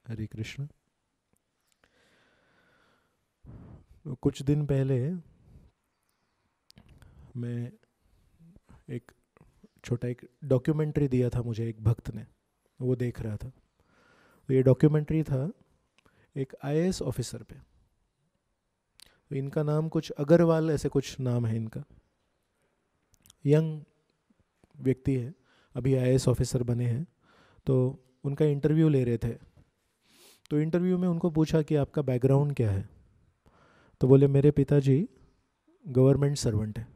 हरे कृष्ण। कुछ दिन पहले मैं एक छोटा एक डॉक्यूमेंट्री दिया था मुझे एक भक्त ने, वो देख रहा था। तो ये डॉक्यूमेंट्री था एक आईएएस ऑफिसर पे। तो इनका नाम कुछ अग्रवाल, ऐसे कुछ नाम है इनका। यंग व्यक्ति है, अभी आईएएस ऑफिसर बने हैं। तो उनका इंटरव्यू ले रहे थे। तो इंटरव्यू में उनको पूछा कि आपका बैकग्राउंड क्या है। तो बोले मेरे पिताजी गवर्नमेंट सर्वेंट है,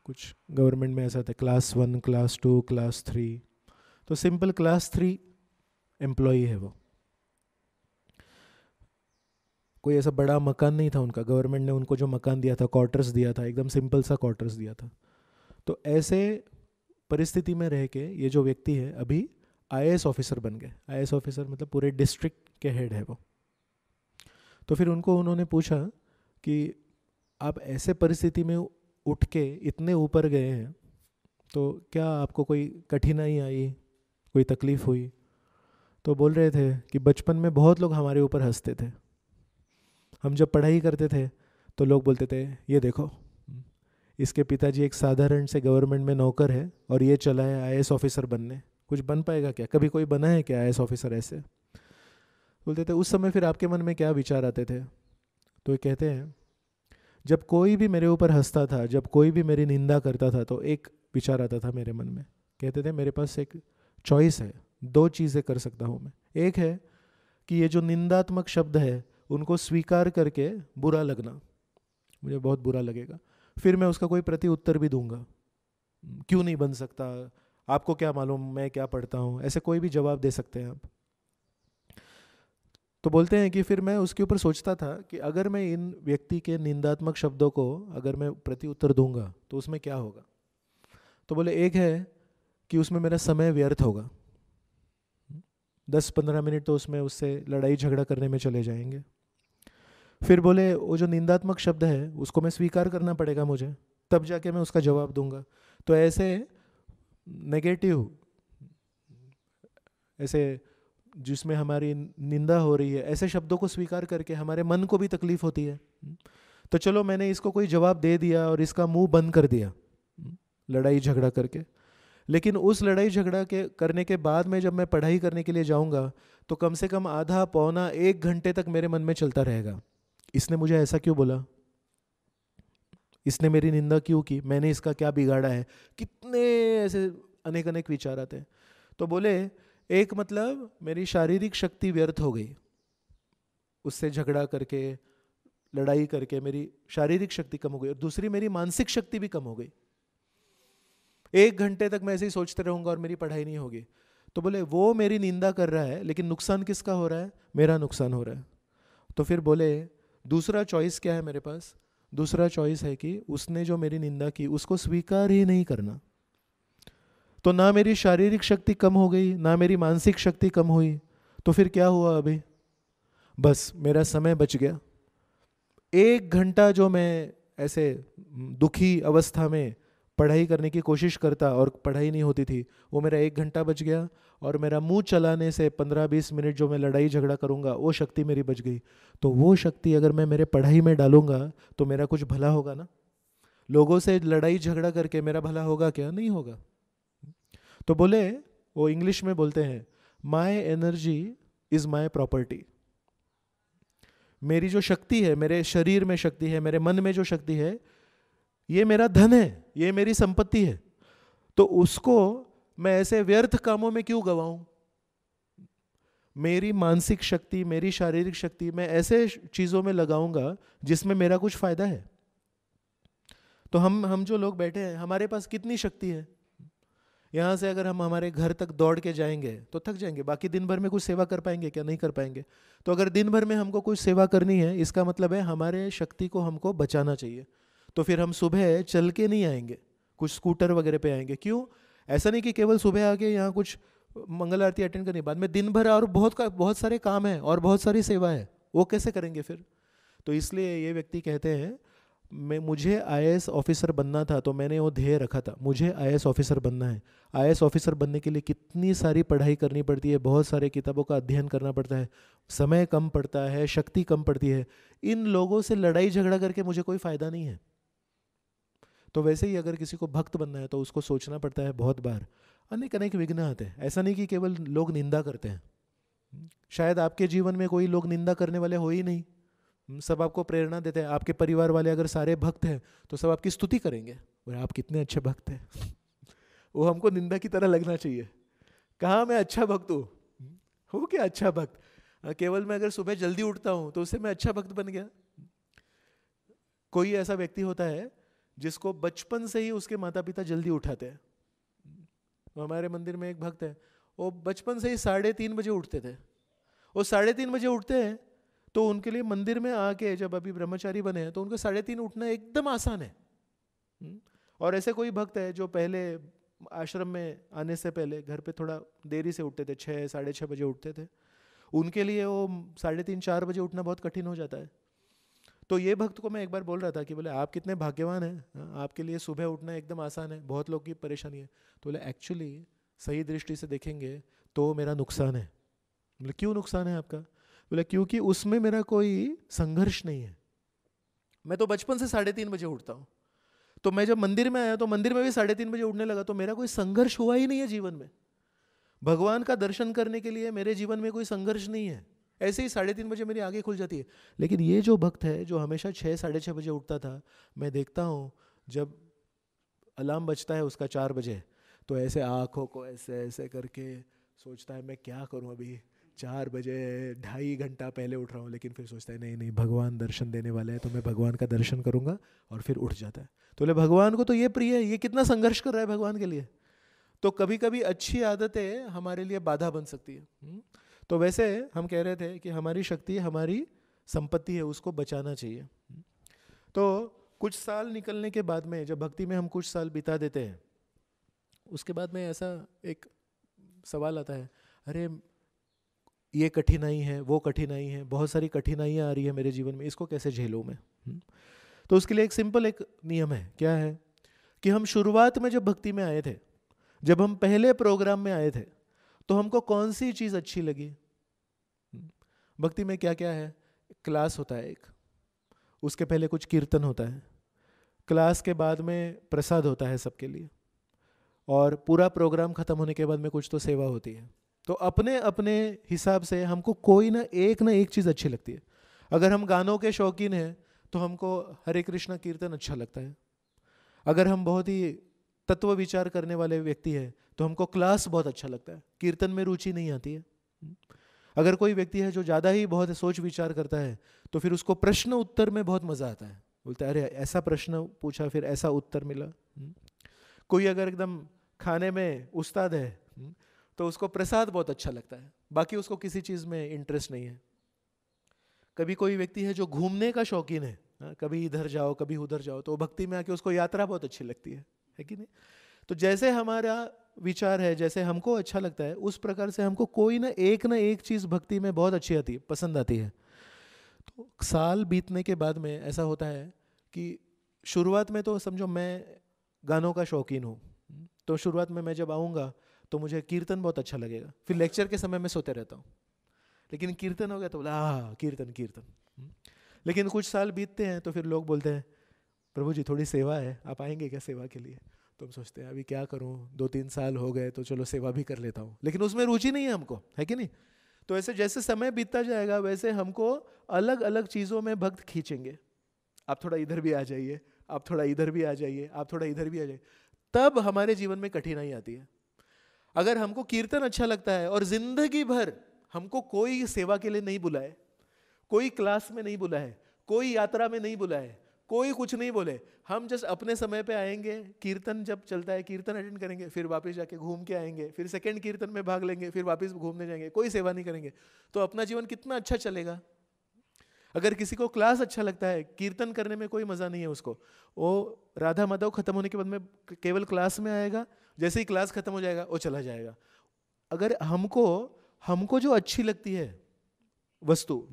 कुछ गवर्नमेंट में ऐसा था क्लास 1, क्लास 2, क्लास 3। तो सिंपल क्लास 3 एम्प्लॉई है वो। कोई ऐसा बड़ा मकान नहीं था उनका, गवर्नमेंट ने उनको जो मकान दिया था, क्वार्टर्स दिया था, एकदम सिंपल सा क्वार्टर्स दिया था। तो ऐसे परिस्थिति में रह के ये जो व्यक्ति है अभी आईएएस ऑफिसर बन गए। आईएएस ऑफिसर मतलब पूरे डिस्ट्रिक्ट के हेड है वो। तो फिर उनको उन्होंने पूछा कि आप ऐसे परिस्थिति में उठ के इतने ऊपर गए हैं, तो क्या आपको कोई कठिनाई आई, कोई तकलीफ़ हुई। तो बोल रहे थे कि बचपन में बहुत लोग हमारे ऊपर हंसते थे। हम जब पढ़ाई करते थे तो लोग बोलते थे ये देखो, इसके पिताजी एक साधारण से गवर्नमेंट में नौकर है और ये चला है आईएएस ऑफिसर बनने, कुछ बन पाएगा क्या, कभी कोई बना है क्या आईएएस ऑफिसर। ऐसे बोलते थे। उस समय फिर आपके मन में क्या विचार आते थे। तो ये कहते हैं जब कोई भी मेरे ऊपर हंसता था, जब कोई भी मेरी निंदा करता था, तो एक विचार आता था मेरे मन में। कहते थे मेरे पास एक चॉइस है, दो चीज़ें कर सकता हूँ मैं। एक है कि ये जो निंदात्मक शब्द है उनको स्वीकार करके बुरा लगना, मुझे बहुत बुरा लगेगा, फिर मैं उसका कोई प्रति उत्तर भी दूंगा। क्यों नहीं बन सकता, आपको क्या मालूम मैं क्या पढ़ता हूँ, ऐसे कोई भी जवाब दे सकते हैं आप। तो बोलते हैं कि फिर मैं उसके ऊपर सोचता था कि अगर मैं इन व्यक्ति के निंदात्मक शब्दों को अगर मैं प्रति उत्तर दूंगा तो उसमें क्या होगा। तो बोले एक है कि उसमें मेरा समय व्यर्थ होगा, 10-15 मिनट तो उसमें उससे लड़ाई झगड़ा करने में चले जाएंगे। फिर बोले वो जो निंदात्मक शब्द है उसको मैं स्वीकार करना पड़ेगा मुझे, तब जाके मैं उसका जवाब दूंगा। तो ऐसे नेगेटिव, ऐसे जिसमें हमारी निंदा हो रही है, ऐसे शब्दों को स्वीकार करके हमारे मन को भी तकलीफ होती है। तो चलो मैंने इसको कोई जवाब दे दिया और इसका मुंह बंद कर दिया लड़ाई झगड़ा करके। लेकिन उस लड़ाई झगड़ा के करने के बाद में जब मैं पढ़ाई करने के लिए जाऊंगा तो कम से कम आधा पौना 1 घंटे तक मेरे मन में चलता रहेगा, इसने मुझे ऐसा क्यों बोला, इसने मेरी निंदा क्यों की, मैंने इसका क्या बिगाड़ा है, कितने ऐसे अनेक अनेक विचार आते हैं। तो बोले एक मतलब मेरी शारीरिक शक्ति व्यर्थ हो गई, उससे झगड़ा करके लड़ाई करके मेरी शारीरिक शक्ति कम हो गई, और दूसरी मेरी मानसिक शक्ति भी कम हो गई। 1 घंटे तक मैं ऐसे ही सोचते रहूंगा और मेरी पढ़ाई नहीं होगी। तो बोले वो मेरी निंदा कर रहा है लेकिन नुकसान किसका हो रहा है, मेरा नुकसान हो रहा है। तो फिर बोले दूसरा चॉइस क्या है मेरे पास, दूसरा चॉइस है कि उसने जो मेरी निंदा की उसको स्वीकार ही नहीं करना। तो ना मेरी शारीरिक शक्ति कम हो गई ना मेरी मानसिक शक्ति कम हुई, तो फिर क्या हुआ अभी, बस मेरा समय बच गया। 1 घंटा जो मैं ऐसे दुखी अवस्था में पढ़ाई करने की कोशिश करता और पढ़ाई नहीं होती थी, वो मेरा 1 घंटा बच गया। और मेरा मुंह चलाने से 15-20 मिनट जो मैं लड़ाई झगड़ा करूंगा वो शक्ति मेरी बच गई। तो वो शक्ति अगर मैं मेरे पढ़ाई में डालूंगा तो मेरा कुछ भला होगा ना। लोगों से लड़ाई झगड़ा करके मेरा भला होगा क्या, नहीं होगा। तो बोले वो इंग्लिश में बोलते हैं my energy is my property. मेरी जो शक्ति है, मेरे शरीर में शक्ति है, मेरे मन में जो शक्ति है, ये मेरा धन है, ये मेरी संपत्ति है। तो उसको मैं ऐसे व्यर्थ कामों में क्यों गवाऊं। मेरी मानसिक शक्ति, मेरी शारीरिक शक्ति मैं ऐसे चीजों में लगाऊंगा जिसमें मेरा कुछ फायदा है। तो हम जो लोग बैठे हैं हमारे पास कितनी शक्ति है। यहाँ से अगर हम हमारे घर तक दौड़ के जाएंगे तो थक जाएंगे, बाकी दिन भर में कुछ सेवा कर पाएंगे क्या, नहीं कर पाएंगे। तो अगर दिन भर में हमको कुछ सेवा करनी है, इसका मतलब है हमारे शक्ति को हमको बचाना चाहिए। तो फिर हम सुबह चल के नहीं आएंगे, कुछ स्कूटर वगैरह पे आएंगे। क्यों, ऐसा नहीं कि केवल सुबह आके यहाँ कुछ मंगल आरती अटेंड करनी, बाद में दिन भर और बहुत सारे काम है और बहुत सारी सेवा है, वो कैसे करेंगे फिर। तो इसलिए ये व्यक्ति कहते हैं मुझे आईएएस ऑफिसर बनना था, तो मैंने वो ध्येय रखा था, मुझे आईएएस ऑफिसर बनना है। आईएएस ऑफिसर बनने के लिए कितनी सारी पढ़ाई करनी पड़ती है, बहुत सारे किताबों का अध्ययन करना पड़ता है, समय कम पड़ता है, शक्ति कम पड़ती है। इन लोगों से लड़ाई झगड़ा करके मुझे कोई फ़ायदा नहीं है। तो वैसे ही अगर किसी को भक्त बनना है तो उसको सोचना पड़ता है बहुत बार। अनेक अनेक विघ्न आते हैं, ऐसा नहीं कि केवल लोग निंदा करते हैं। शायद आपके जीवन में कोई लोग निंदा करने वाले हो ही नहीं, सब आपको प्रेरणा देते हैं। आपके परिवार वाले अगर सारे भक्त हैं तो सब आपकी स्तुति करेंगे, और आप कितने अच्छे भक्त हैं। वो हमको निंदा की तरह लगना चाहिए। कहाँ मैं अच्छा भक्त हूँ क्या अच्छा भक्त? केवल मैं अगर सुबह जल्दी उठता हूँ तो उससे मैं अच्छा भक्त बन गया। कोई ऐसा व्यक्ति होता है जिसको बचपन से ही उसके माता पिता जल्दी उठाते हैं। हमारे मंदिर में एक भक्त है, वो बचपन से ही 3:30 बजे उठते थे। वो 3:30 बजे उठते हैं तो उनके लिए मंदिर में आके, जब अभी ब्रह्मचारी बने हैं, तो उनको 3:30 उठना एकदम आसान है। और ऐसे कोई भक्त है जो पहले आश्रम में आने से पहले घर पे थोड़ा देरी से उठते थे, 6 साढ़े 6 बजे उठते थे। उनके लिए वो 3:30 4 बजे उठना बहुत कठिन हो जाता है। तो ये भक्त को मैं एक बार बोल रहा था कि बोले आप कितने भाग्यवान हैं, आपके लिए सुबह उठना एकदम आसान है, बहुत लोग की परेशानी है। तो बोले एक्चुअली सही दृष्टि से देखेंगे तो मेरा नुकसान है। बोले क्यों नुकसान है आपका? बोले क्योंकि उसमें मेरा कोई संघर्ष नहीं है। मैं तो बचपन से 3:30 बजे उठता हूँ, तो मैं जब मंदिर में आया तो मंदिर में भी 3:30 बजे उठने लगा, तो मेरा कोई संघर्ष हुआ ही नहीं है जीवन में। भगवान का दर्शन करने के लिए मेरे जीवन में कोई संघर्ष नहीं है। ऐसे ही 3:30 बजे मेरी आंखें खुल जाती है। लेकिन ये जो भक्त है जो हमेशा 6 साढ़े 6 बजे उठता था, मैं देखता हूँ जब अलार्म बजता है उसका 4 बजे, तो ऐसे आँखों को ऐसे ऐसे करके सोचता है मैं क्या करूँ अभी, 4 बजे 2.5 घंटा पहले उठ रहा हूँ। लेकिन फिर सोचता है नहीं नहीं, भगवान दर्शन देने वाले हैं तो मैं भगवान का दर्शन करूँगा, और फिर उठ जाता है। तो बोले भगवान को तो ये प्रिय है, ये कितना संघर्ष कर रहा है भगवान के लिए। तो कभी कभी अच्छी आदतें हमारे लिए बाधा बन सकती है। तो वैसे हम कह रहे थे कि हमारी शक्ति हमारी संपत्ति है, उसको बचाना चाहिए। तो कुछ साल निकलने के बाद में, जब भक्ति में हम कुछ साल बिता देते हैं, उसके बाद में ऐसा एक सवाल आता है, अरे ये कठिनाई है, वो कठिनाई है, बहुत सारी कठिनाइयाँ आ रही है मेरे जीवन में, इसको कैसे झेलूँ मैं? तो उसके लिए एक सिंपल एक नियम है। क्या है कि हम शुरुआत में जब भक्ति में आए थे, जब हम पहले प्रोग्राम में आए थे, तो हमको कौन सी चीज़ अच्छी लगी? भक्ति में क्या क्या है? क्लास होता है एक, उसके पहले कुछ कीर्तन होता है, क्लास के बाद में प्रसाद होता है सबके लिए, और पूरा प्रोग्राम खत्म होने के बाद में कुछ तो सेवा होती है। तो अपने अपने हिसाब से हमको कोई ना एक चीज़ अच्छी लगती है। अगर हम गानों के शौकीन हैं तो हमको हरे कृष्णा कीर्तन अच्छा लगता है। अगर हम बहुत ही तत्व विचार करने वाले व्यक्ति हैं तो हमको क्लास बहुत अच्छा लगता है, कीर्तन में रुचि नहीं आती है। अगर कोई व्यक्ति है जो ज़्यादा ही बहुत सोच विचार करता है तो फिर उसको प्रश्न उत्तर में बहुत मज़ा आता है, बोलता है अरे ऐसा प्रश्न पूछा फिर ऐसा उत्तर मिला। कोई अगर एकदम खाने में उस्ताद है तो उसको प्रसाद बहुत अच्छा लगता है, बाकी उसको किसी चीज़ में इंटरेस्ट नहीं है। कभी कोई व्यक्ति है जो घूमने का शौकीन है, कभी इधर जाओ कभी उधर जाओ, तो भक्ति में आके उसको यात्रा बहुत अच्छी लगती है कि नहीं? तो जैसे हमारा विचार है, जैसे हमको अच्छा लगता है, उस प्रकार से हमको कोई ना एक चीज़ भक्ति में बहुत अच्छी आती है, पसंद आती है। तो साल बीतने के बाद में ऐसा होता है कि शुरुआत में तो समझो मैं गानों का शौकीन हूँ, तो शुरुआत में मैं जब आऊँगा तो मुझे कीर्तन बहुत अच्छा लगेगा, फिर लेक्चर के समय में सोते रहता हूँ। लेकिन कीर्तन हो गया तो बोला हाँ कीर्तन। लेकिन कुछ साल बीतते हैं तो फिर लोग बोलते हैं प्रभु जी थोड़ी सेवा है, आप आएंगे क्या सेवा के लिए? तो हम सोचते हैं अभी क्या करूं, 2-3 साल हो गए तो चलो सेवा भी कर लेता हूं, लेकिन उसमें रुचि नहीं है हमको, है कि नहीं? तो ऐसे जैसे समय बीतता जाएगा वैसे हमको अलग अलग चीज़ों में भक्त खींचेंगे। आप थोड़ा इधर भी आ जाइए, आप थोड़ा इधर भी आ जाइए, आप थोड़ा इधर भी आ जाइए, तब हमारे जीवन में कठिनाई आती है। अगर हमको कीर्तन अच्छा लगता है और जिंदगी भर हमको कोई सेवा के लिए नहीं बुलाए, कोई क्लास में नहीं बुलाए, कोई यात्रा में नहीं बुलाए, कोई कुछ नहीं बोले, हम जस्ट अपने समय पे आएंगे, कीर्तन जब चलता है कीर्तन अटेंड करेंगे, फिर वापस जाके घूम के आएंगे, फिर सेकंड कीर्तन में भाग लेंगे, फिर वापस घूमने जाएंगे, कोई सेवा नहीं करेंगे, तो अपना जीवन कितना अच्छा चलेगा? अगर किसी को क्लास अच्छा लगता है, कीर्तन करने में कोई मज़ा नहीं है उसको, वो राधा माधव खत्म होने के बाद में केवल क्लास में आएगा, जैसे ही क्लास खत्म हो जाएगा वो चला जाएगा। अगर हमको जो अच्छी लगती है वस्तु,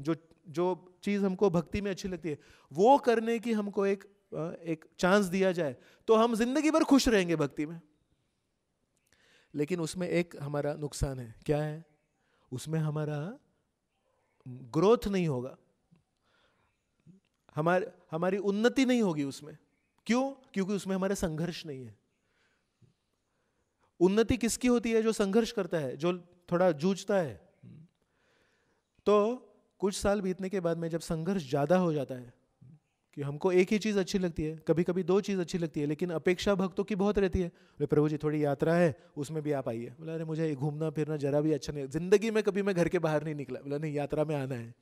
जो चीज़ हमको भक्ति में अच्छी लगती है, वो करने की हमको एक एक चांस दिया जाए तो हम जिंदगी भर खुश रहेंगे भक्ति में। लेकिन उसमें एक हमारा नुकसान है, क्या है? उसमें हमारा ग्रोथ नहीं होगा, हमारी उन्नति नहीं होगी उसमें। क्यों? क्योंकि उसमें हमारा संघर्ष नहीं है। उन्नति किसकी होती है? जो संघर्ष करता है, जो थोड़ा जूझता है। तो कुछ साल बीतने के बाद में जब संघर्ष ज़्यादा हो जाता है कि हमको एक ही चीज़ अच्छी लगती है, कभी कभी दो चीज़ अच्छी लगती है, लेकिन अपेक्षा भक्तों की बहुत रहती है। बोले प्रभु जी थोड़ी यात्रा है, उसमें भी आप आइए। बोला अरे मुझे घूमना फिरना जरा भी अच्छा नहीं, जिंदगी में कभी मैं घर के बाहर नहीं निकला। बोला नहीं, यात्रा में आना है।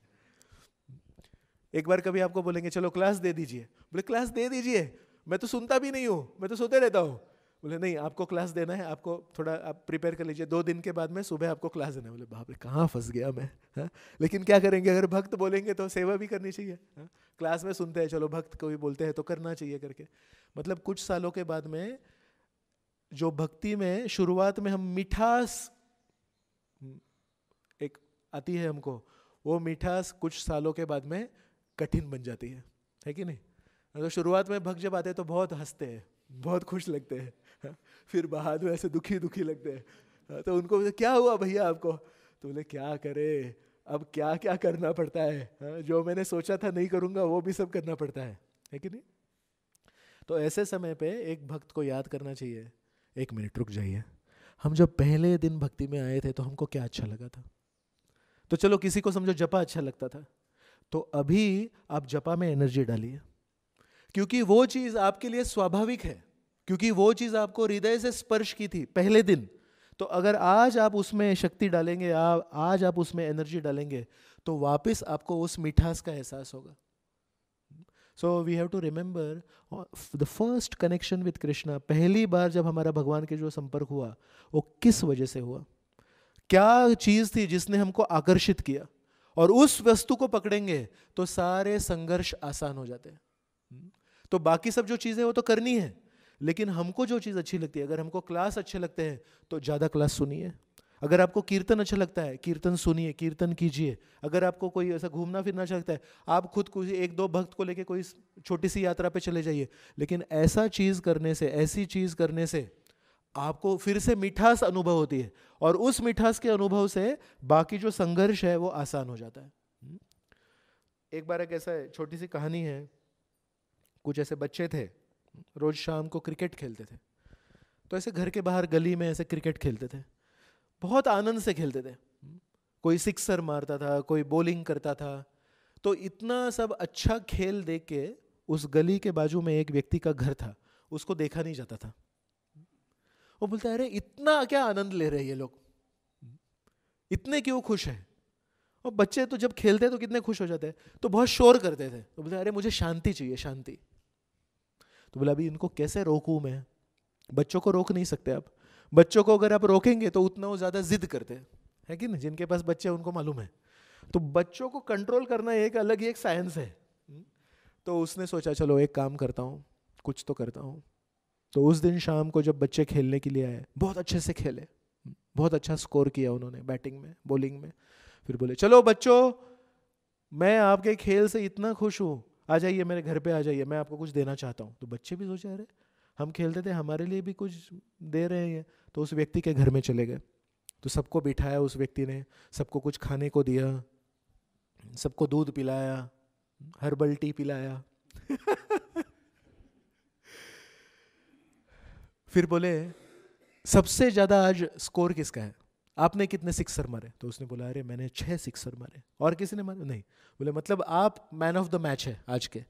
एक बार कभी आपको बोलेंगे चलो क्लास दे दीजिए, बोले क्लास दे दीजिए, मैं तो सुनता भी नहीं हूँ, मैं तो सोते रहता हूँ। बोले नहीं, आपको क्लास देना है, आपको थोड़ा आप प्रिपेयर कर लीजिए, 2 दिन के बाद में सुबह आपको क्लास देना है। बोले बाप रे, कहाँ फंस गया मैं, हा? लेकिन क्या करेंगे, अगर भक्त बोलेंगे तो सेवा भी करनी चाहिए। हा? क्लास में सुनते हैं, चलो भक्त कोई बोलते हैं तो करना चाहिए करके। मतलब कुछ सालों के बाद में जो भक्ति में शुरुआत में हम मिठास एक आती है हमको, वो मिठास कुछ सालों के बाद में कठिन बन जाती है कि नहीं? तो शुरुआत में भक्त जब आते हैं तो बहुत हंसते हैं, बहुत खुश लगते हैं, फिर बाद में ऐसे दुखी दुखी लगते हैं। तो उनको क्या हुआ भैया आपको? तो बोले क्या करे, अब क्या क्या करना पड़ता है, जो मैंने सोचा था नहीं करूँगा वो भी सब करना पड़ता है कि नहीं? तो ऐसे समय पे एक भक्त को याद करना चाहिए, एक मिनट रुक जाइए, हम जब पहले दिन भक्ति में आए थे तो हमको क्या अच्छा लगा था? तो चलो किसी को समझो जपा अच्छा लगता था, तो अभी आप जपा में एनर्जी डालिए, क्योंकि वो चीज आपके लिए स्वाभाविक है, क्योंकि वो चीज आपको हृदय से स्पर्श की थी पहले दिन। तो अगर आज आप उसमें शक्ति डालेंगे, आज आप उसमें एनर्जी डालेंगे, तो वापस आपको उस मिठास का एहसास होगा। So we have to remember the first connection with Krishna. पहली बार जब हमारा भगवान के जो संपर्क हुआ वो किस वजह से हुआ, क्या चीज थी जिसने हमको आकर्षित किया, और उस वस्तु को पकड़ेंगे तो सारे संघर्ष आसान हो जाते हैं। तो बाकी सब जो चीजें वो तो करनी है, लेकिन हमको जो चीज अच्छी लगती है, अगर हमको क्लास अच्छे लगते हैं तो ज्यादा क्लास सुनिए, अगर आपको कीर्तन अच्छा लगता है कीर्तन सुनिए, कीर्तन कीजिए, अगर आपको कोई ऐसा घूमना फिरना अच्छा लगता है आप खुद को 1-2 भक्त को लेके कोई छोटी सी यात्रा पे चले जाइए। लेकिन ऐसा चीज करने से, ऐसी चीज करने से आपको फिर से मिठास अनुभव होती है, और उस मिठास के अनुभव से बाकी जो संघर्ष है वो आसान हो जाता है। एक बार एक ऐसा छोटी सी कहानी है, कुछ ऐसे बच्चे थे, रोज शाम को क्रिकेट खेलते थे। तो ऐसे घर के बाहर गली में ऐसे क्रिकेट खेलते थे, बहुत आनंद से खेलते थे। कोई सिक्सर मारता था, कोई बॉलिंग करता था। तो इतना सब अच्छा खेल देख के उस गली के बाजू में एक व्यक्ति का घर था, उसको देखा नहीं जाता था। वो बोलता है अरे इतना क्या आनंद ले रहे हैं ये लोग, इतने क्यों खुश हैं? और बच्चे तो जब खेलते तो कितने खुश हो जाते हैं, तो बहुत शोर करते थे। तो बोलते अरे मुझे शांति चाहिए, शांति। तो बोला अभी इनको कैसे रोकूं मैं? बच्चों को रोक नहीं सकते आप। बच्चों को अगर आप रोकेंगे तो उतना वो ज्यादा जिद करते हैं, है कि नहीं? जिनके पास बच्चे उनको मालूम है। तो बच्चों को कंट्रोल करना एक अलग ही एक साइंस है। तो उसने सोचा चलो एक काम करता हूँ, कुछ तो करता हूँ। तो उस दिन शाम को जब बच्चे खेलने के लिए आए, बहुत अच्छे से खेले, बहुत अच्छा स्कोर किया उन्होंने बैटिंग में, बॉलिंग में। फिर बोले चलो बच्चों, मैं आपके खेल से इतना खुश हूँ, आ जाइए मेरे घर पे आ जाइए, मैं आपको कुछ देना चाहता हूँ। तो बच्चे भी सोचे अरे हम खेलते थे, हमारे लिए भी कुछ दे रहे हैं। तो उस व्यक्ति के घर में चले गए, तो सबको बिठाया उस व्यक्ति ने, सबको कुछ खाने को दिया, सबको दूध पिलाया, हर्बल टी पिलाया। फिर बोले सबसे ज्यादा आज स्कोर किसका है, आपने कितने सिक्सर मारे? तो उसने बोला अरे मैंने 6 सिक्सर मारे। और किसी ने मारे? नहीं। बोले मतलब आप मैन ऑफ द मैच है आज के।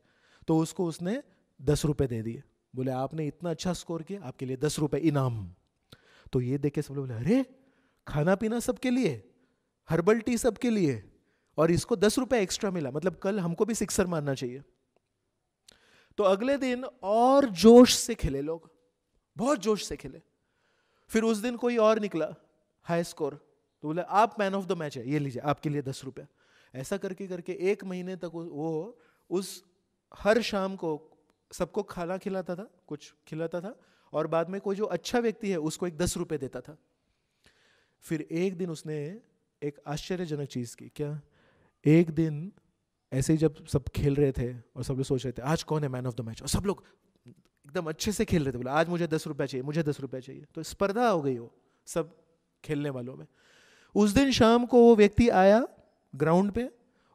तो उसको उसने 10 रुपए दे दिए। बोले आपने इतना अच्छा स्कोर किया, आपके लिए 10 रुपए इनाम। तो ये देख के सब लोग बोले अरे खाना पीना सबके लिए, हर्बल टी सबके लिए, और इसको 10 रुपए एक्स्ट्रा मिला, मतलब कल हमको भी सिक्सर मारना चाहिए। तो अगले दिन और जोश से खेले लोग, बहुत जोश से खेले। फिर उस दिन कोई और निकला हाई स्कोर, तो बोले आप मैन ऑफ द मैच है, ये लीजिए आपके लिए 10 रुपए। ऐसा करके करके 1 महीने तक वो उस हर शाम को सबको खाना खिलाता था, कुछ खिलाता था, और बाद में कोई जो अच्छा व्यक्ति है उसको एक 10 रुपए देता था। फिर एक दिन उसने एक आश्चर्यजनक चीज की। क्या? एक दिन ऐसे ही जब सब खेल रहे थे और सब लोग सोच रहे थे आज कौन है मैन ऑफ द मैच, और सब लोग एकदम अच्छे से खेल रहे थे, बोला आज मुझे 10 रुपया चाहिए, मुझे 10 रुपया चाहिए, तो स्पर्धा हो गई हो सब खेलने वालों में। उस दिन शाम को वो व्यक्ति आया ग्राउंड पे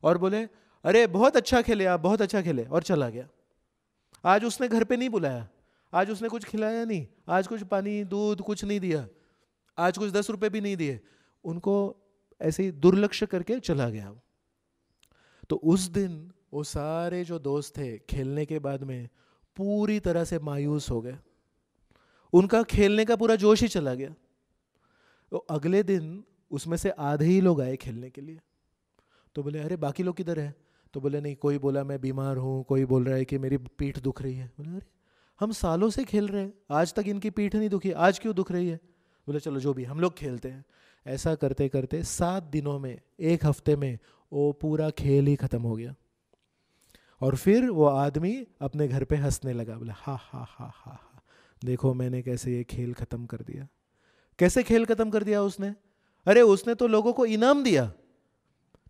और बोले अरे बहुत अच्छा खेले आप, बहुत अच्छा खेले, और चला गया। आज उसने घर पे नहीं बुलाया, आज उसने कुछ खिलाया नहीं, आज कुछ पानी दूध कुछ नहीं दिया, आज कुछ 10 रुपए भी नहीं दिए, उनको ऐसे ही दुर्लक्ष्य करके चला गया। तो उस दिन वो सारे जो दोस्त थे खेलने के बाद में पूरी तरह से मायूस हो गए, उनका खेलने का पूरा जोश ही चला गया। तो अगले दिन उसमें से आधे ही लोग आए खेलने के लिए, तो बोले अरे बाकी लोग किधर है, तो बोले नहीं, कोई बोला मैं बीमार हूँ, कोई बोल रहा है कि मेरी पीठ दुख रही है। बोले अरे हम सालों से खेल रहे हैं, आज तक इनकी पीठ नहीं दुखी, आज क्यों दुख रही है। बोले चलो जो भी, हम लोग खेलते हैं। ऐसा करते करते 7 दिनों में, 1 हफ्ते में वो पूरा खेल ही खत्म हो गया। और फिर वो आदमी अपने घर पे हंसने लगा, बोला हा हा हा हा हा, देखो मैंने कैसे ये खेल खत्म कर दिया। कैसे खेल खत्म कर दिया उसने? अरे उसने तो लोगों को इनाम दिया,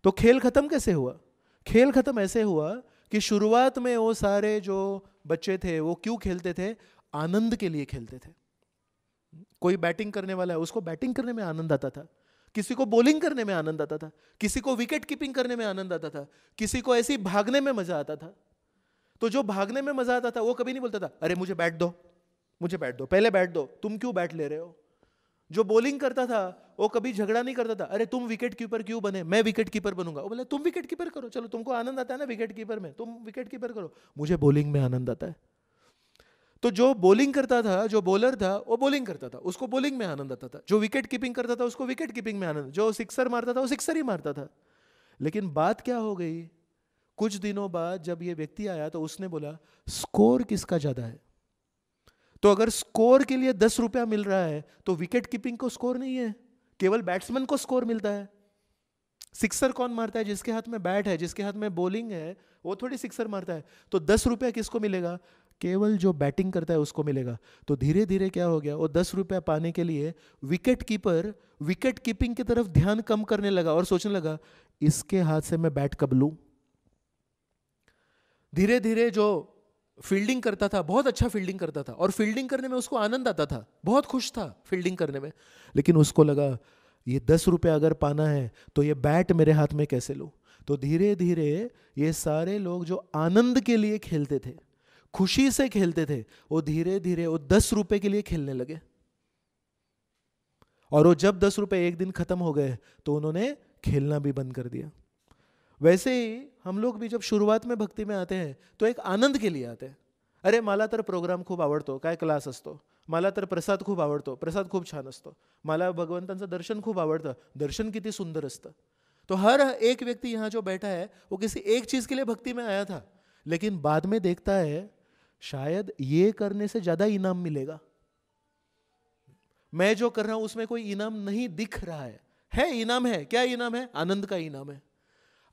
तो खेल खत्म कैसे हुआ? खेल खत्म ऐसे हुआ कि शुरुआत में वो सारे जो बच्चे थे वो क्यों खेलते थे? आनंद के लिए खेलते थे। कोई बैटिंग करने वाला है, उसको बैटिंग करने में आनंद आता था, किसी को बॉलिंग करने में आनंद आता था, किसी को विकेट कीपिंग करने में आनंद आता था, किसी को ऐसे ही भागने में मजा आता था। तो जो भागने में मजा आता था वो कभी नहीं बोलता था अरे मुझे बैट दो, मुझे बैट दो, पहले बैट दो, तुम क्यों बैट ले रहे हो। जो बॉलिंग करता था वो कभी झगड़ा नहीं करता था, अरे तुम विकेट कीपर क्यों बने, मैं विकेट कीपर बनूंगा। वो बोले तुम विकेट कीपर करो, चलो तुमको आनंद आता है ना विकेट कीपर में, तुम विकेट कीपर करो, मुझे बॉलिंग में आनंद आता है। तो जो बॉलिंग करता था, जो बॉलर था वो बॉलिंग करता था, उसको बॉलिंग में आनंद आता था। जो विकेट कीपिंग करता था उसको विकेट कीपिंग में आनंद, जो सिक्सर मारता था वो सिक्सर ही मारता था। लेकिन बात क्या हो गई, कुछ दिनों बाद जब ये व्यक्ति आया तो उसने बोला स्कोर किसका ज्यादा है। तो अगर स्कोर के लिए 10 रुपया मिल रहा है तो विकेट कीपिंग को स्कोर नहीं है, केवल बैट्समैन को स्कोर मिलता है। सिक्सर कौन मारता है? जिसके हाथ में बैट है, जिसके हाथ में बॉलिंग है, वो थोड़ी सिक्सर मारता है। तो 10 रुपया किसको मिलेगा? केवल जो बैटिंग करता है उसको मिलेगा। तो धीरे धीरे क्या हो गया, वो 10 रुपया पाने के लिए विकेट कीपर विकेट कीपिंग की तरफ ध्यान कम करने लगा और सोचने लगा इसके हाथ से मैं बैट कब लूं। धीरे धीरे जो फील्डिंग करता था, बहुत अच्छा फील्डिंग करता था और फील्डिंग करने में उसको आनंद आता था, बहुत खुश था फील्डिंग करने में, लेकिन उसको लगा ये 10 रुपया अगर पाना है तो ये बैट मेरे हाथ में कैसे लूं। तो धीरे धीरे ये सारे लोग जो आनंद के लिए खेलते थे, खुशी से खेलते थे, वो धीरे धीरे वो 10 रुपए के लिए खेलने लगे। और वो जब 10 रुपए एक दिन खत्म हो गए तो उन्होंने खेलना भी बंद कर दिया। वैसे ही हम लोग भी जब शुरुआत में भक्ति में आते हैं तो एक आनंद के लिए आते हैं। अरे मला तर प्रोग्राम खूप आवडतो, काय क्लास असतो, मला तर प्रसाद खूप आवडतो, प्रसाद खूप छान असतो, मला भगवंतांचं दर्शन खूप आवडतं, दर्शन किती सुंदर असतं। तो हर एक व्यक्ति यहाँ जो बैठा है वो किसी एक चीज के लिए भक्ति में आया था, लेकिन बाद में देखता है शायद ये करने से ज्यादा इनाम मिलेगा, मैं जो कर रहा हूं उसमें कोई इनाम नहीं दिख रहा है इनाम है, क्या इनाम है? आनंद का इनाम है।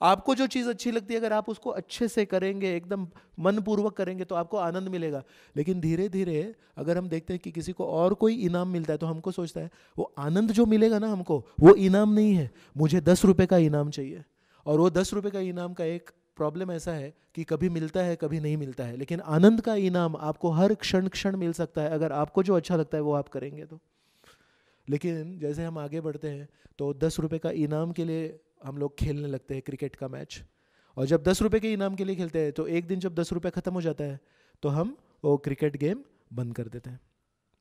आपको जो चीज अच्छी लगती है अगर आप उसको अच्छे से करेंगे, एकदम मनपूर्वक करेंगे तो आपको आनंद मिलेगा। लेकिन धीरे धीरे अगर हम देखते हैं कि किसी को और कोई इनाम मिलता है तो हमको सोचता है वो आनंद जो मिलेगा ना हमको, वो इनाम नहीं है, मुझे 10 रुपए का इनाम चाहिए। और वो 10 रुपए का इनाम का एक प्रॉब्लम ऐसा है कि कभी मिलता है कभी नहीं मिलता है, लेकिन आनंद का इनाम आपको हर क्षण क्षण मिल सकता है अगर आपको जो अच्छा लगता है वो आप करेंगे तो। लेकिन जैसे हम आगे बढ़ते हैं तो 10 रुपए का इनाम के लिए हम लोग खेलने लगते हैं क्रिकेट का मैच, और जब 10 रुपए के इनाम के लिए खेलते हैं तो एक दिन जब 10 रुपए खत्म हो जाता है तो हम वो क्रिकेट गेम बंद कर देते हैं।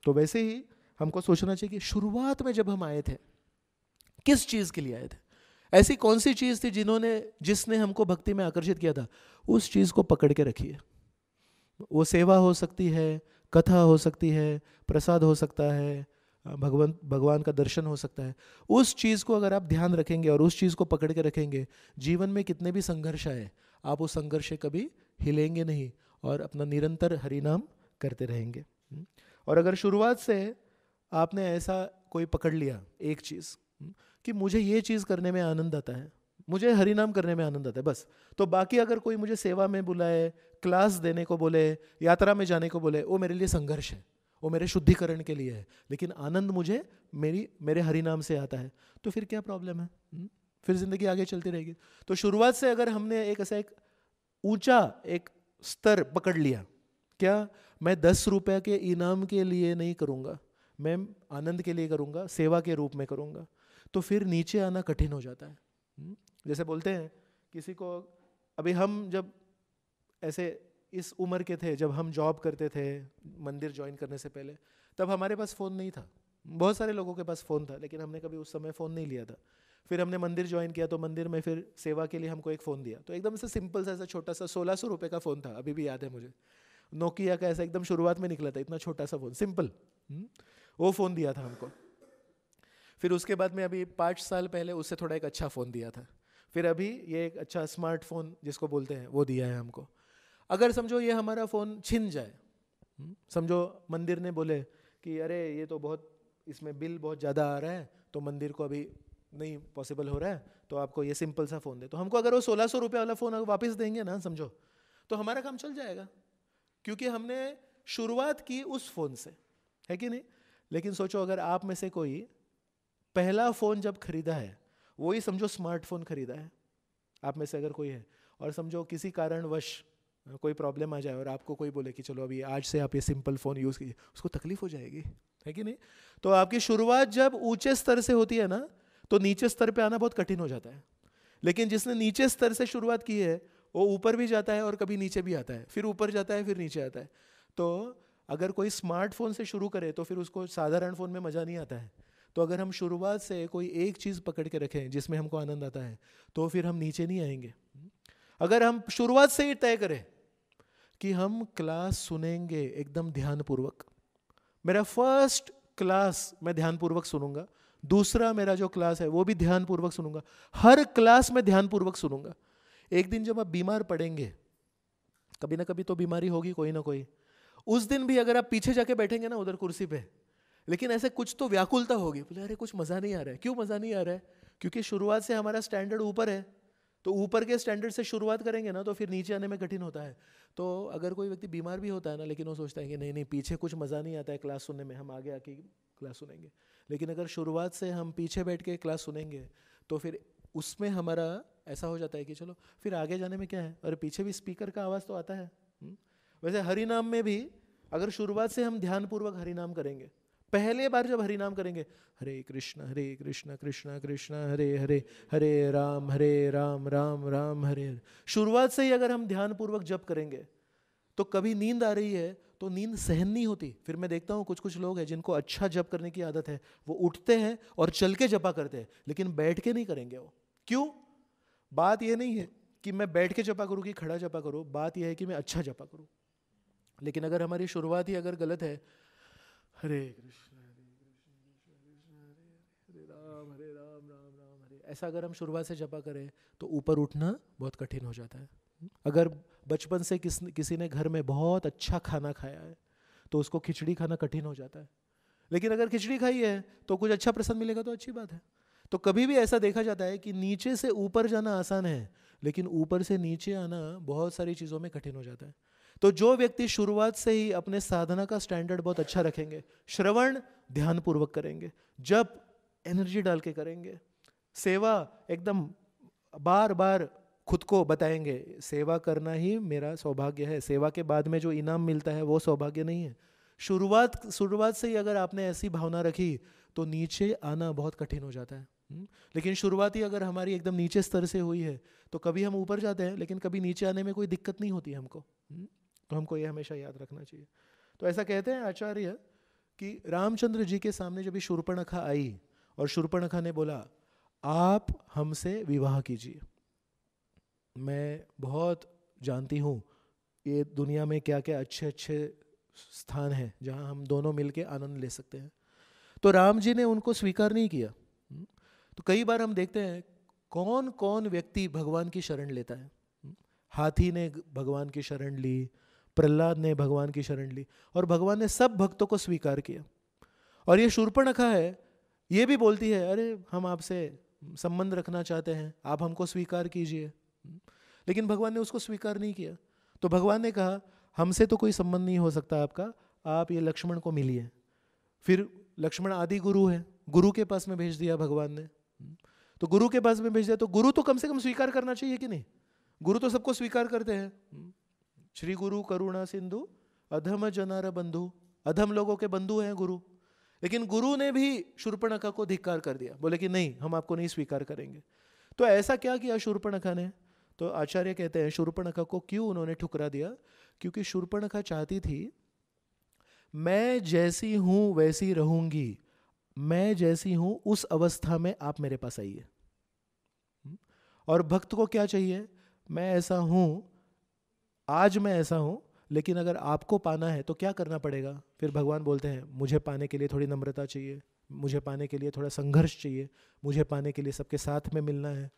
तो वैसे ही हमको सोचना चाहिए कि शुरुआत में जब हम आए थे किस चीज़ के लिए आए थे, ऐसी कौन सी चीज़ थी जिसने हमको भक्ति में आकर्षित किया था, उस चीज़ को पकड़ के रखिए। वो सेवा हो सकती है, कथा हो सकती है, प्रसाद हो सकता है, भगवान का दर्शन हो सकता है। उस चीज़ को अगर आप ध्यान रखेंगे और उस चीज़ को पकड़ के रखेंगे, जीवन में कितने भी संघर्ष आए आप उस संघर्ष से कभी हिलेंगे नहीं और अपना निरंतर हरिनाम करते रहेंगे। और अगर शुरुआत से आपने ऐसा कोई पकड़ लिया एक चीज़ कि मुझे ये चीज़ करने में आनंद आता है, मुझे हरिनाम करने में आनंद आता है बस, तो बाकी अगर कोई मुझे सेवा में बुलाए, क्लास देने को बोले, यात्रा में जाने को बोले, वो मेरे लिए संघर्ष है, वो मेरे शुद्धिकरण के लिए है, लेकिन आनंद मुझे मेरे हरिनाम से आता है, तो फिर क्या प्रॉब्लम है? फिर ज़िंदगी आगे चलती रहेगी। तो शुरुआत से अगर हमने एक ऐसा एक ऊंचा एक स्तर पकड़ लिया, क्या मैं 10 रुपये के इनाम के लिए नहीं करूँगा, मैं आनंद के लिए करूँगा, सेवा के रूप में करूँगा, तो फिर नीचे आना कठिन हो जाता है। जैसे बोलते हैं किसी को, अभी हम जब ऐसे इस उम्र के थे, जब हम जॉब करते थे मंदिर ज्वाइन करने से पहले, तब हमारे पास फ़ोन नहीं था। बहुत सारे लोगों के पास फ़ोन था, लेकिन हमने कभी उस समय फ़ोन नहीं लिया था। फिर हमने मंदिर ज्वाइन किया, तो मंदिर में फिर सेवा के लिए हमको एक फ़ोन दिया, तो एकदम से सिंपल सा ऐसा छोटा सा 1600 रुपये का फ़ोन था, अभी भी याद है मुझे, नोकिया का ऐसा एकदम शुरुआत में निकला था, इतना छोटा सा फ़ोन सिंपल, वो फ़ोन दिया था हमको। फिर उसके बाद में अभी 5 साल पहले उससे थोड़ा एक अच्छा फ़ोन दिया था। फिर अभी ये एक अच्छा स्मार्टफोन जिसको बोलते हैं वो दिया है हमको। अगर समझो ये हमारा फ़ोन छिन जाए, समझो मंदिर ने बोले कि अरे ये तो बहुत, इसमें बिल बहुत ज़्यादा आ रहा है, तो मंदिर को अभी नहीं पॉसिबल हो रहा है, तो आपको ये सिंपल सा फ़ोन दे, तो हमको अगर वो 1600 रुपये वाला फ़ोन वापस देंगे ना, समझो, तो हमारा काम चल जाएगा, क्योंकि हमने शुरुआत की उस फ़ोन से, है कि नहीं। लेकिन सोचो अगर आप में से कोई पहला फ़ोन जब खरीदा है, वही समझो स्मार्टफोन खरीदा है, आप में से अगर कोई है, और समझो किसी कारणवश कोई प्रॉब्लम आ जाए और आपको कोई बोले कि चलो अभी आज से आप ये सिंपल फ़ोन यूज़ कीजिए, उसको तकलीफ हो जाएगी, है कि नहीं। तो आपकी शुरुआत जब ऊंचे स्तर से होती है ना, तो नीचे स्तर पे आना बहुत कठिन हो जाता है। लेकिन जिसने नीचे स्तर से शुरुआत की है, वो ऊपर भी जाता है और कभी नीचे भी आता है, फिर ऊपर जाता है, फिर नीचे आता है। तो अगर कोई स्मार्टफोन से शुरू करे तो फिर उसको साधारण फ़ोन में मज़ा नहीं आता है। तो अगर हम शुरुआत से कोई एक चीज़ पकड़ के रखें जिसमें हमको आनंद आता है, तो फिर हम नीचे नहीं आएंगे। अगर हम शुरुआत से ही तय करें कि हम क्लास सुनेंगे एकदम ध्यानपूर्वक, मेरा फर्स्ट क्लास मैं ध्यानपूर्वक सुनूंगा, दूसरा मेरा जो क्लास है वो भी ध्यानपूर्वक सुनूंगा, हर क्लास में ध्यानपूर्वक सुनूंगा। एक दिन जब आप बीमार पड़ेंगे, कभी ना कभी तो बीमारी होगी कोई ना कोई, उस दिन भी अगर आप पीछे जाके बैठेंगे ना उधर कुर्सी पे, लेकिन ऐसे कुछ तो व्याकुलता होगी, बोले अरे कुछ मज़ा नहीं आ रहा है। क्यों मज़ा नहीं आ रहा है? क्योंकि शुरुआत से हमारा स्टैंडर्ड ऊपर है, तो ऊपर के स्टैंडर्ड से शुरुआत करेंगे ना, तो फिर नीचे आने में कठिन होता है। तो अगर कोई व्यक्ति बीमार भी होता है ना, लेकिन वो सोचता है कि नहीं नहीं पीछे कुछ मज़ा नहीं आता है क्लास सुनने में, हम आगे आके क्लास सुनेंगे। लेकिन अगर शुरुआत से हम पीछे बैठ के क्लास सुनेंगे, तो फिर उसमें हमारा ऐसा हो जाता है कि चलो फिर आगे जाने में क्या है, और पीछे भी स्पीकर का आवाज़ तो आता है। वैसे हरिनाम में भी अगर शुरुआत से हम ध्यानपूर्वक हरिनाम करेंगे, पहले बार जब हरिनाम करेंगे, हरे कृष्णा कृष्णा कृष्णा हरे हरे, हरे राम राम राम हरे हरे, शुरुआत से ही अगर हम ध्यानपूर्वक जप करेंगे, तो कभी नींद आ रही है तो नींद सहन नहीं होती। फिर मैं देखता हूँ कुछ कुछ लोग हैं जिनको अच्छा जप करने की आदत है, वो उठते हैं और चल के जपा करते हैं, लेकिन बैठ के नहीं करेंगे वो। क्यों? बात यह नहीं है कि मैं बैठ के जपा करूँ कि खड़ा जपा करूँ, बात यह है कि मैं अच्छा जपा करूँ। लेकिन अगर हमारी शुरुआत ही अगर गलत है, हरे कृष्ण हरे राम राम हरे, ऐसा अगर हम शुरुआत से जपा करें, तो ऊपर उठना बहुत कठिन हो जाता है। अगर बचपन से किसी ने घर में बहुत अच्छा खाना खाया है, तो उसको खिचड़ी खाना कठिन हो जाता है। लेकिन अगर खिचड़ी खाई है तो कुछ अच्छा प्रसाद मिलेगा, तो अच्छी बात है। तो कभी भी ऐसा देखा जाता है कि नीचे से ऊपर जाना आसान है, लेकिन ऊपर से नीचे आना बहुत सारी चीज़ों में कठिन हो जाता है। तो जो व्यक्ति शुरुआत से ही अपने साधना का स्टैंडर्ड बहुत अच्छा रखेंगे, श्रवण ध्यानपूर्वक करेंगे, जब एनर्जी डाल के करेंगे, सेवा एकदम बार बार खुद को बताएंगे सेवा करना ही मेरा सौभाग्य है, सेवा के बाद में जो इनाम मिलता है वो सौभाग्य नहीं है। शुरुआत से ही अगर आपने ऐसी भावना रखी, तो नीचे आना बहुत कठिन हो जाता है। लेकिन शुरुआत ही अगर हमारी एकदम नीचे स्तर से हुई है, तो कभी हम ऊपर जाते हैं, लेकिन कभी नीचे आने में कोई दिक्कत नहीं होती हमको। तो हमको ये हमेशा याद रखना चाहिए। तो ऐसा कहते हैं आचार्य कि रामचंद्र जी के सामने जब शूर्पणखा आई और शूर्पणखा ने बोला आप हमसे विवाह कीजिए, मैं बहुत जानती हूँ ये दुनिया में क्या क्या अच्छे अच्छे स्थान हैं जहाँ हम दोनों मिलके आनंद ले सकते हैं। तो राम जी ने उनको स्वीकार नहीं किया। तो कई बार हम देखते हैं कौन कौन व्यक्ति भगवान की शरण लेता है। हाथी ने भगवान की शरण ली, प्रहलाद ने भगवान की शरण ली, और भगवान ने सब भक्तों को स्वीकार किया। और ये शूर्पणखा है, ये भी बोलती है अरे हम आपसे संबंध रखना चाहते हैं, आप हमको स्वीकार कीजिए। लेकिन भगवान ने उसको स्वीकार नहीं किया। तो भगवान ने कहा हमसे तो कोई संबंध नहीं हो सकता आपका, आप ये लक्ष्मण को मिलिए। फिर लक्ष्मण आदि गुरु है, गुरु के पास में भेज दिया भगवान ने। तो गुरु के पास में भेज दिया, तो गुरु तो कम से कम स्वीकार करना चाहिए कि नहीं? गुरु तो सबको स्वीकार करते हैं। श्री गुरु करुणा सिंधु अधम जनार बंधु, अधम लोगों के बंधु हैं गुरु। लेकिन गुरु ने भी शूर्पणखा को धिक्कार कर दिया, बोले कि नहीं, हम आपको नहीं स्वीकार करेंगे। तो ऐसा क्या किया शूर्पणखा ने? तो आचार्य कहते हैं शूर्पणखा को क्यों उन्होंने ठुकरा दिया? क्योंकि शूर्पणखा चाहती थी मैं जैसी हूं वैसी रहूंगी, मैं जैसी हूं उस अवस्था में आप मेरे पास आइए। और भक्त को क्या चाहिए? मैं ऐसा हूं, आज मैं ऐसा हूं, लेकिन अगर आपको पाना है तो क्या करना पड़ेगा? फिर भगवान बोलते हैं मुझे पाने के लिए थोड़ी नम्रता चाहिए, मुझे पाने के लिए थोड़ा संघर्ष चाहिए, मुझे पाने के लिए सबके साथ में मिलना है।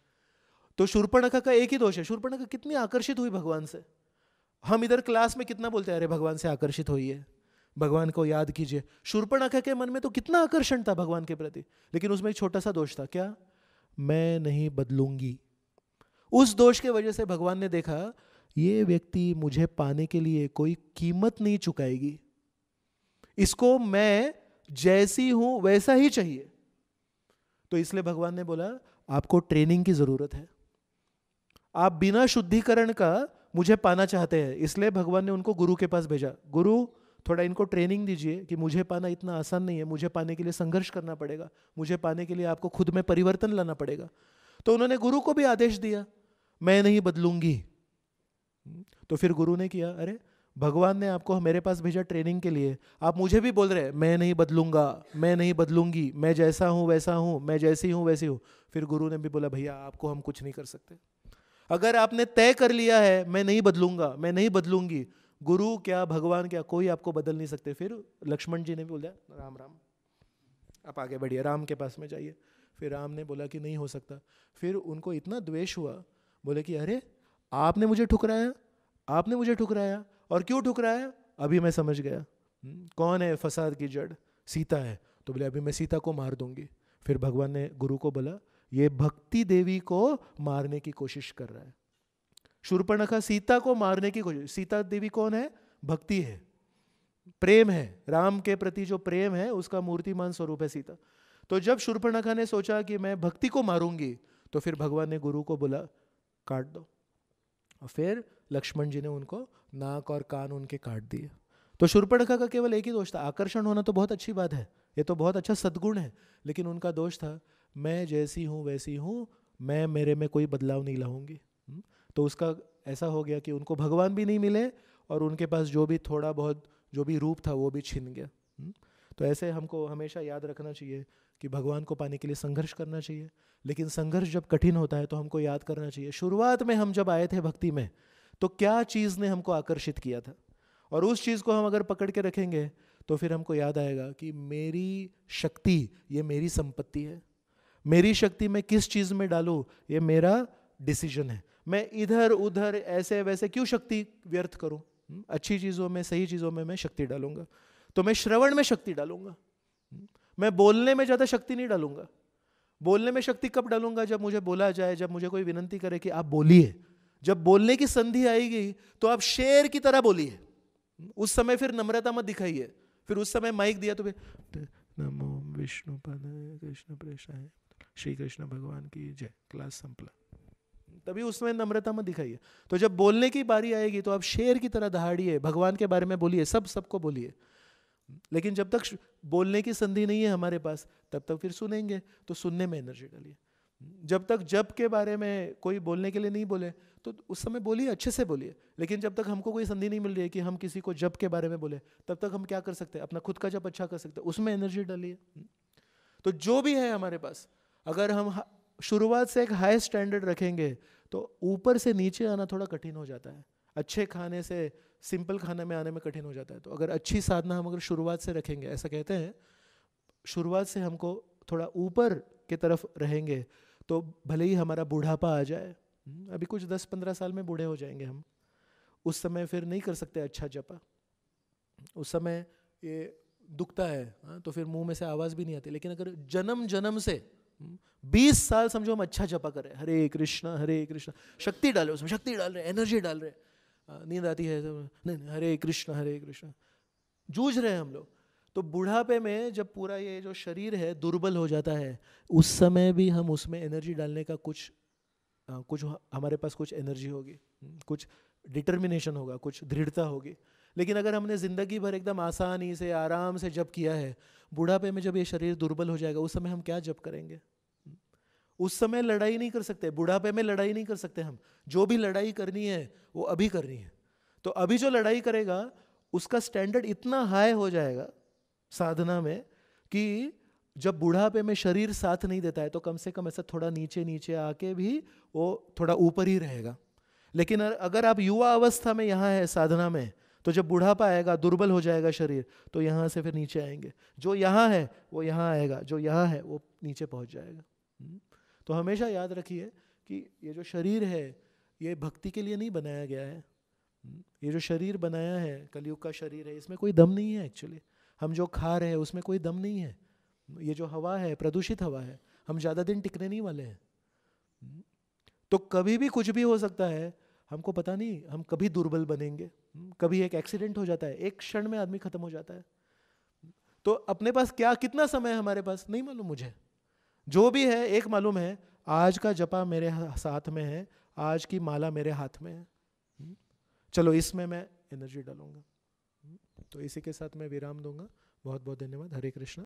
तो शूर्पणखा का एक ही दोष है, शूर्पणखा कितनी आकर्षित हुई भगवान से। हम इधर क्लास में कितना बोलते हैं, अरे भगवान से आकर्षित होइए, भगवान को याद कीजिए। शूर्पणखा के मन में तो कितना आकर्षण था भगवान के प्रति, लेकिन उसमें एक छोटा सा दोष था, क्या? मैं नहीं बदलूंगी। उस दोष के वजह से भगवान ने देखा ये व्यक्ति मुझे पाने के लिए कोई कीमत नहीं चुकाएगी, इसको मैं जैसी हूं वैसा ही चाहिए। तो इसलिए भगवान ने बोला आपको ट्रेनिंग की जरूरत है, आप बिना शुद्धिकरण का मुझे पाना चाहते हैं, इसलिए भगवान ने उनको गुरु के पास भेजा। गुरु थोड़ा इनको ट्रेनिंग दीजिए कि मुझे पाना इतना आसान नहीं है, मुझे पाने के लिए संघर्ष करना पड़ेगा, मुझे पाने के लिए आपको खुद में परिवर्तन लाना पड़ेगा। तो उन्होंने गुरु को भी आदेश दिया मैं नहीं बदलूंगी। तो फिर गुरु ने किया, अरे भगवान ने आपको मेरे पास भेजा ट्रेनिंग के लिए, आप मुझे भी बोल रहे हैं मैं नहीं बदलूंगा, मैं नहीं बदलूंगी, मैं जैसा हूं वैसा हूं, मैं जैसी हूं वैसी हूं। फिर गुरु ने भी बोला भैया आपको हम कुछ नहीं कर सकते, अगर आपने तय कर लिया है मैं नहीं बदलूंगा, मैं नहीं बदलूंगी, गुरु क्या भगवान क्या कोई आपको बदल नहीं सकते। फिर लक्ष्मण जी ने भी बोला राम राम, आप आगे बढ़िए, राम के पास में जाइए। फिर राम ने बोला कि नहीं हो सकता। फिर उनको इतना द्वेष हुआ, बोले कि अरे आपने मुझे ठुकराया, आपने मुझे ठुकराया, और क्यों ठुकराया? अभी मैं समझ गया कौन है फसाद की जड़, सीता है। तो बोले अभी मैं सीता को मार दूंगी। फिर भगवान ने गुरु को बोला ये भक्ति देवी को मारने की कोशिश कर रहा है। शूर्पणखा सीता को मारने की कोशिश, सीता देवी कौन है? भक्ति है, प्रेम है, राम के प्रति जो प्रेम है उसका मूर्तिमान स्वरूप है सीता। तो जब शूर्पणखा ने सोचा कि मैं भक्ति को मारूंगी, तो फिर भगवान ने गुरु को बोला काट दो, और फिर लक्ष्मण जी ने उनको नाक और कान उनके काट दिए। तो शूर्पणखा का केवल एक ही दोष था, आकर्षण होना तो बहुत अच्छी बात है, ये तो बहुत अच्छा सद्गुण है, लेकिन उनका दोष था मैं जैसी हूँ वैसी हूँ, मैं मेरे में कोई बदलाव नहीं लाऊंगी। तो उसका ऐसा हो गया कि उनको भगवान भी नहीं मिले और उनके पास जो भी थोड़ा बहुत जो भी रूप था वो भी छिन गया। तो ऐसे हमको हमेशा याद रखना चाहिए कि भगवान को पाने के लिए संघर्ष करना चाहिए, लेकिन संघर्ष जब कठिन होता है तो हमको याद करना चाहिए शुरुआत में हम जब आए थे भक्ति में तो क्या चीज़ ने हमको आकर्षित किया था, और उस चीज़ को हम अगर पकड़ के रखेंगे तो फिर हमको याद आएगा कि मेरी शक्ति ये मेरी संपत्ति है, मेरी शक्ति मैं किस चीज़ में डालूँ ये मेरा डिसीजन है। मैं इधर उधर ऐसे वैसे क्यों शक्ति व्यर्थ करूँ? अच्छी चीज़ों में, सही चीज़ों में मैं शक्ति डालूंगा। तो मैं श्रवण में शक्ति डालूंगा, मैं बोलने में ज़्यादा शक्ति नहीं डालूंगा। बोलने में शक्ति कब डालूंगा? जब मुझे बोला जाए, जब मुझे कोई विनंती करे कि आप बोलिए, जब बोलने की संधि आएगी तो आप शेर की तरह बोलिए, उस समय फिर नम्रता मत दिखाइए। फिर उस समय माइक दिया तो फिर नमो विष्णु पदाय कृष्ण प्रेषाय श्री कृष्ण भगवान की जय, क्लास संपला, तभी उसमें नम्रता मत दिखाइए। तो जब बोलने की बारी आएगी तो आप शेर की तरह दहाड़िए, भगवान के बारे में बोलिए, सबको बोलिए। लेकिन जब तक बोलने की संधि नहीं है हमारे पास तब तक फिर सुनेंगे, तो सुनने में एनर्जी डालिए। जब तक जप के बारे में कोई बोलने के लिए नहीं बोले तो उस समय बोलिए, अच्छे से बोलिए। लेकिन जब तक हमको कोई संधि नहीं मिल रही है कि हम किसी को जप के बारे में बोले, तब तक हम क्या कर सकते हैं? अपना खुद का जप अच्छा कर सकते हैं, उसमें एनर्जी डालिए। तो जो भी है हमारे पास, अगर हम शुरुआत से एक हाई स्टैंडर्ड रखेंगे तो ऊपर से नीचे आना थोड़ा कठिन हो जाता है, अच्छे खाने से सिंपल खाने में आने में कठिन हो जाता है। तो अगर अच्छी साधना हम अगर शुरुआत से रखेंगे, ऐसा कहते हैं शुरुआत से हमको थोड़ा ऊपर की तरफ रहेंगे तो भले ही हमारा बुढ़ापा आ जाए, अभी कुछ 10-15 साल में बूढ़े हो जाएंगे हम, उस समय फिर नहीं कर सकते अच्छा जपा, उस समय ये दुखता है, तो फिर मुंह में से आवाज़ भी नहीं आती। लेकिन अगर जन्म जन्म से 20 साल समझो हम अच्छा जपा करें, हरे कृष्णा, शक्ति डाले, उसमें शक्ति डाल रहे, एनर्जी डाल रहे, नींद आती है नहीं हरे कृष्णा जूझ रहे हैं हम लोग, तो बुढ़ापे में जब पूरा ये जो शरीर है दुर्बल हो जाता है, उस समय भी हम उसमें एनर्जी डालने का कुछ हमारे पास कुछ एनर्जी होगी, कुछ डिटर्मिनेशन होगा, कुछ दृढ़ता होगी। लेकिन अगर हमने ज़िंदगी भर एकदम आसानी से आराम से जप किया है, बुढ़ापे में जब ये शरीर दुर्बल हो जाएगा उस समय हम क्या जप करेंगे? उस समय लड़ाई नहीं कर सकते, बुढ़ापे में लड़ाई नहीं कर सकते हम। जो भी लड़ाई करनी है वो अभी करनी है। तो अभी जो लड़ाई करेगा उसका स्टैंडर्ड इतना हाई हो जाएगा साधना में कि जब बुढ़ापे में शरीर साथ नहीं देता है तो कम से कम ऐसा थोड़ा नीचे नीचे आके भी वो थोड़ा ऊपर ही रहेगा। लेकिन अगर आप युवा अवस्था में यहाँ है साधना में, तो जब बुढ़ापा आएगा, दुर्बल हो जाएगा शरीर, तो यहाँ से फिर नीचे आएंगे। जो यहाँ है वो यहाँ आएगा, जो यहाँ है वो नीचे पहुँच जाएगा। तो हमेशा याद रखिए कि ये जो शरीर है ये भक्ति के लिए नहीं बनाया गया है। ये जो शरीर बनाया है, कलयुग का शरीर है, इसमें कोई दम नहीं है एक्चुअली। हम जो खा रहे हैं उसमें कोई दम नहीं है। ये जो हवा है प्रदूषित हवा है, हम ज़्यादा दिन टिकने नहीं वाले हैं। तो कभी भी कुछ भी हो सकता है, हमको पता नहीं, हम कभी दुर्बल बनेंगे, कभी एक एक्सीडेंट हो जाता है, एक क्षण में आदमी खत्म हो जाता है। तो अपने पास क्या कितना समय है हमारे पास नहीं मालूम मुझे। जो भी है एक मालूम है, आज का जपा मेरे साथ में है, आज की माला मेरे हाथ में है, चलो इसमें मैं एनर्जी डालूंगा। तो इसी के साथ मैं विराम दूंगा। बहुत बहुत धन्यवाद। हरे कृष्ण।